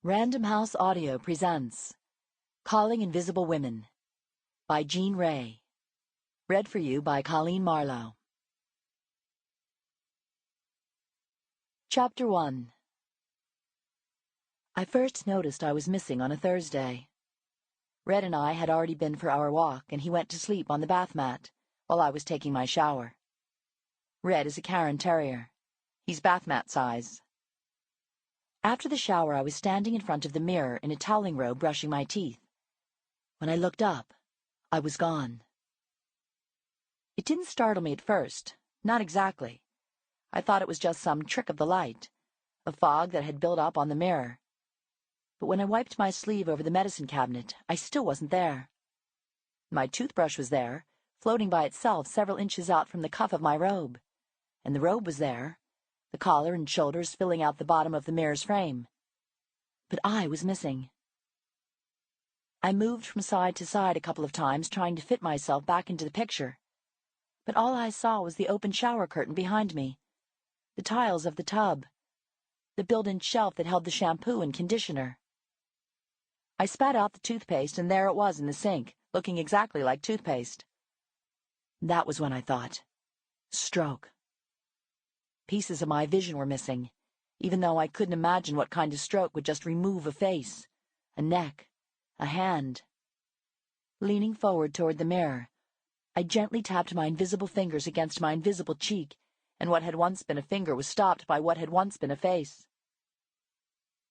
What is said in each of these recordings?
Random House Audio presents Calling Invisible Women by Jeanne Ray. Read for you by Coleen Marlo. Chapter 1. I first noticed I was missing on a Thursday. Red and I had already been for our walk, and he went to sleep on the bath mat while I was taking my shower. Red is a Cairn Terrier. He's bath mat size. After the shower, I was standing in front of the mirror in a toweling robe brushing my teeth. When I looked up, I was gone. It didn't startle me at first, not exactly. I thought it was just some trick of the light, a fog that had built up on the mirror. But when I wiped my sleeve over the medicine cabinet, I still wasn't there. My toothbrush was there, floating by itself several inches out from the cuff of my robe, and the robe was there, the collar and shoulders filling out the bottom of the mirror's frame. But I was missing. I moved from side to side a couple of times, trying to fit myself back into the picture. But all I saw was the open shower curtain behind me, the tiles of the tub, the built-in shelf that held the shampoo and conditioner. I spat out the toothpaste, and there it was in the sink, looking exactly like toothpaste. That was when I thought, stroke. Pieces of my vision were missing, even though I couldn't imagine what kind of stroke would just remove a face, a neck, a hand. Leaning forward toward the mirror, I gently tapped my invisible fingers against my invisible cheek, and what had once been a finger was stopped by what had once been a face.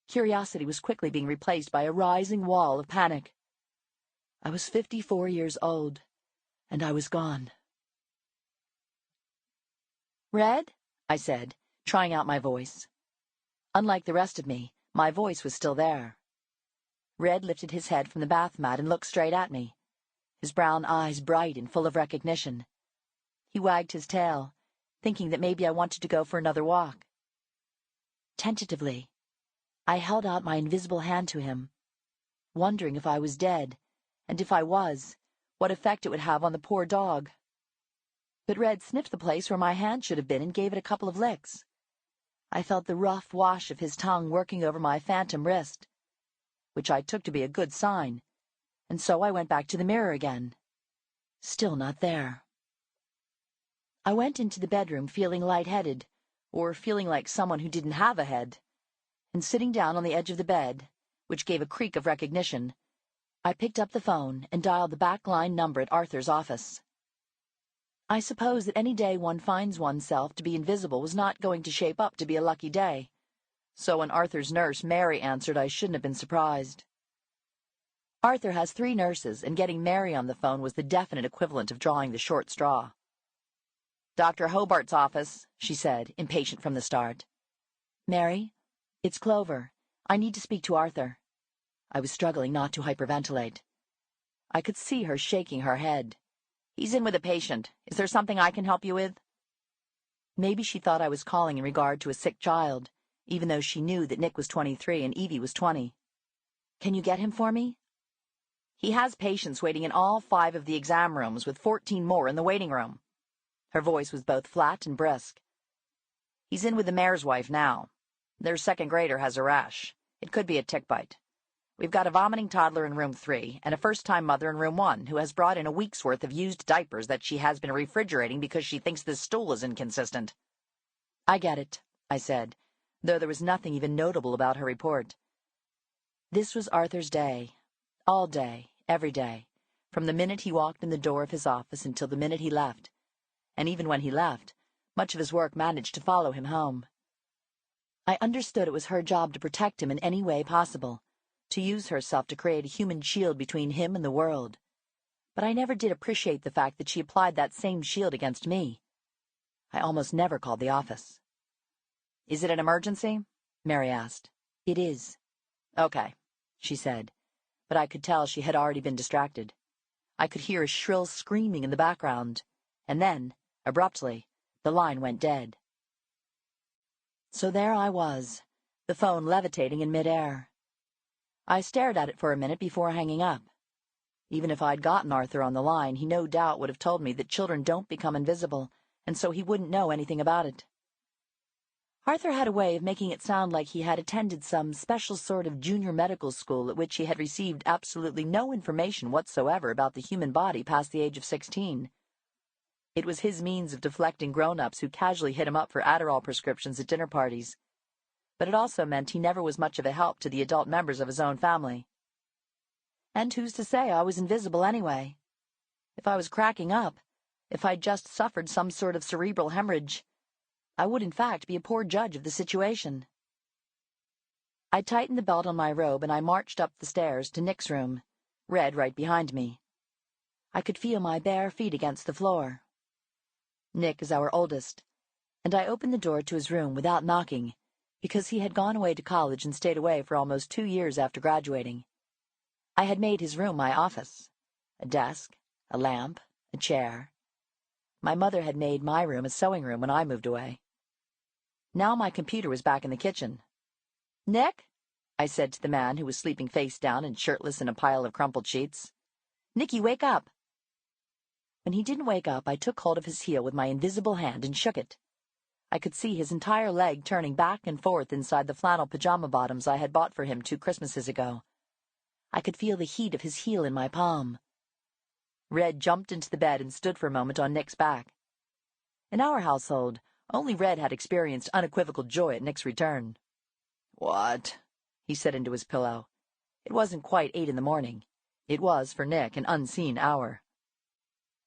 Curiosity was quickly being replaced by a rising wall of panic. I was 54 years old, and I was gone. "Red?" I said, trying out my voice. Unlike the rest of me, my voice was still there. Red lifted his head from the bath mat and looked straight at me, his brown eyes bright and full of recognition. He wagged his tail, thinking that maybe I wanted to go for another walk. Tentatively, I held out my invisible hand to him, wondering if I was dead, and if I was, what effect it would have on the poor dog. But Red sniffed the place where my hand should have been and gave it a couple of licks. I felt the rough wash of his tongue working over my phantom wrist, which I took to be a good sign, and so I went back to the mirror again. Still not there. I went into the bedroom feeling lightheaded, or feeling like someone who didn't have a head, and sitting down on the edge of the bed, which gave a creak of recognition, I picked up the phone and dialed the back line number at Arthur's office. I suppose that any day one finds oneself to be invisible was not going to shape up to be a lucky day, so when Arthur's nurse, Mary, answered, I shouldn't have been surprised. Arthur has 3 nurses, and getting Mary on the phone was the definite equivalent of drawing the short straw. "Dr. Hobart's office," she said, impatient from the start. "Mary, it's Clover. I need to speak to Arthur." I was struggling not to hyperventilate. I could see her shaking her head. "He's in with a patient. Is there something I can help you with?" Maybe she thought I was calling in regard to a sick child, even though she knew that Nick was 23 and Evie was 20. "Can you get him for me?" "He has patients waiting in all 5 of the exam rooms, with 14 more in the waiting room." Her voice was both flat and brisk. "He's in with the mayor's wife now. Their 2nd grader has a rash. It could be a tick bite. We've got a vomiting toddler in room 3 and a first-time mother in room 1 who has brought in a week's worth of used diapers that she has been refrigerating because she thinks this stool is inconsistent." "I get it," I said, though there was nothing even notable about her report. This was Arthur's day, all day, every day, from the minute he walked in the door of his office until the minute he left, and even when he left, much of his work managed to follow him home. I understood it was her job to protect him in any way possible, to use herself to create a human shield between him and the world. But I never did appreciate the fact that she applied that same shield against me. I almost never called the office. "Is it an emergency?" Mary asked. "It is." "Okay," she said, but I could tell she had already been distracted. I could hear a shrill screaming in the background, and then, abruptly, the line went dead. So there I was, the phone levitating in midair. I stared at it for a minute before hanging up. Even if I'd gotten Arthur on the line, he no doubt would have told me that children don't become invisible, and so he wouldn't know anything about it. Arthur had a way of making it sound like he had attended some special sort of junior medical school at which he had received absolutely no information whatsoever about the human body past the age of 16. It was his means of deflecting grown-ups who casually hit him up for Adderall prescriptions at dinner parties. But it also meant he never was much of a help to the adult members of his own family. And who's to say I was invisible anyway? If I was cracking up, if I'd just suffered some sort of cerebral hemorrhage, I would in fact be a poor judge of the situation. I tightened the belt on my robe and I marched up the stairs to Nick's room, Red right behind me. I could feel my bare feet against the floor. Nick is our oldest, and I opened the door to his room without knocking, because he had gone away to college and stayed away for almost 2 years after graduating. I had made his room my office, a desk, a lamp, a chair. My mother had made my room a sewing room when I moved away. Now my computer was back in the kitchen. "Nick?" I said to the man who was sleeping face down and shirtless in a pile of crumpled sheets. "Nicky, wake up." When he didn't wake up, I took hold of his heel with my invisible hand and shook it. I could see his entire leg turning back and forth inside the flannel pajama bottoms I had bought for him 2 Christmases ago. I could feel the heat of his heel in my palm. Red jumped into the bed and stood for a moment on Nick's back. In our household, only Red had experienced unequivocal joy at Nick's return. "What?" he said into his pillow. It wasn't quite 8 in the morning. It was, for Nick, an unseen hour.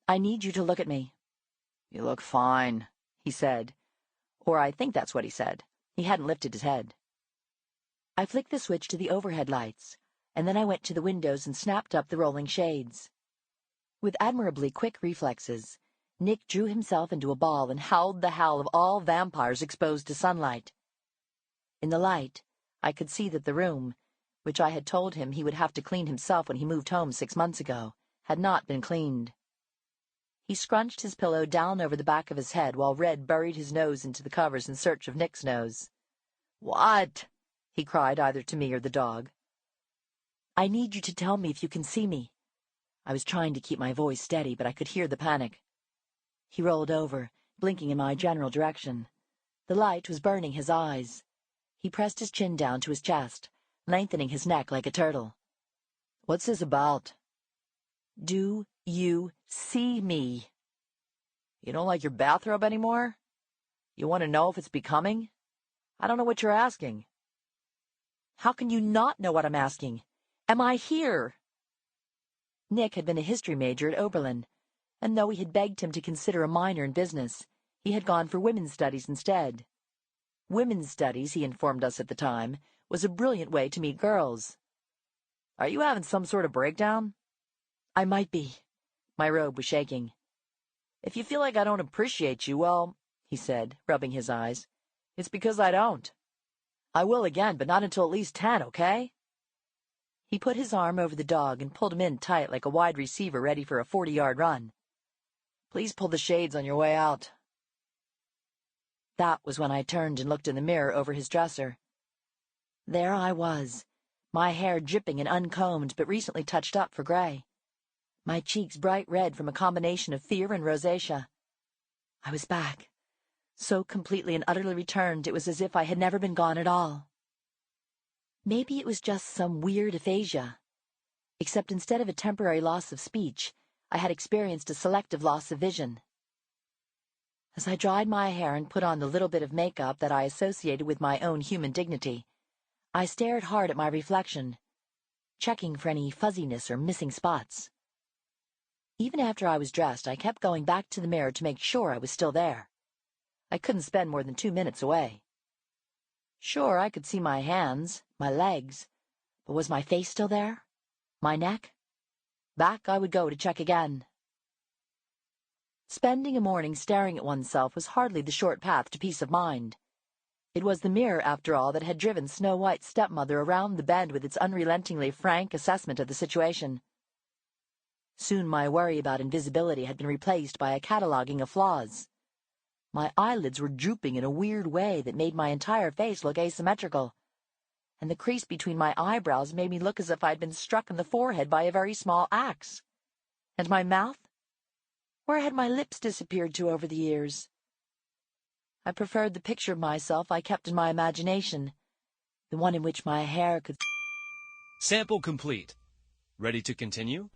"I need you to look at me." "You look fine," he said. Or I think that's what he said. He hadn't lifted his head. I flicked the switch to the overhead lights, and then I went to the windows and snapped up the rolling shades. With admirably quick reflexes, Nick drew himself into a ball and howled the howl of all vampires exposed to sunlight. In the light, I could see that the room, which I had told him he would have to clean himself when he moved home 6 months ago, had not been cleaned. He scrunched his pillow down over the back of his head while Red buried his nose into the covers in search of Nick's nose. "What?" he cried either to me or the dog. "I need you to tell me if you can see me." I was trying to keep my voice steady, but I could hear the panic. He rolled over, blinking in my general direction. The light was burning his eyes. He pressed his chin down to his chest, lengthening his neck like a turtle. "What's this about?" "Do you see me?" "You don't like your bathrobe anymore? You want to know if it's becoming? I don't know what you're asking." "How can you not know what I'm asking? Am I here?" Nick had been a history major at Oberlin, and though we had begged him to consider a minor in business, he had gone for women's studies instead. Women's studies, he informed us at the time, was a brilliant way to meet girls. "Are you having some sort of breakdown?" "I might be." My robe was shaking. "If you feel like I don't appreciate you, well," he said, rubbing his eyes, "it's because I don't. I will again, but not until at least 10, okay?" He put his arm over the dog and pulled him in tight like a wide receiver ready for a 40-yard run. "Please pull the shades on your way out." That was when I turned and looked in the mirror over his dresser. There I was, my hair dripping and uncombed but recently touched up for gray. My cheeks bright red from a combination of fear and rosacea. I was back, so completely and utterly returned it was as if I had never been gone at all. Maybe it was just some weird aphasia, except instead of a temporary loss of speech, I had experienced a selective loss of vision. As I dried my hair and put on the little bit of makeup that I associated with my own human dignity, I stared hard at my reflection, checking for any fuzziness or missing spots. Even after I was dressed, I kept going back to the mirror to make sure I was still there. I couldn't spend more than 2 minutes away. Sure, I could see my hands, my legs, but was my face still there? My neck? Back I would go to check again. Spending a morning staring at oneself was hardly the short path to peace of mind. It was the mirror, after all, that had driven Snow White's stepmother around the bend with its unrelentingly frank assessment of the situation. Soon my worry about invisibility had been replaced by a cataloging of flaws. My eyelids were drooping in a weird way that made my entire face look asymmetrical, and the crease between my eyebrows made me look as if I'd been struck in the forehead by a very small axe. And my mouth? Where had my lips disappeared to over the years? I preferred the picture of myself I kept in my imagination, the one in which my hair could... Sample complete. Ready to continue?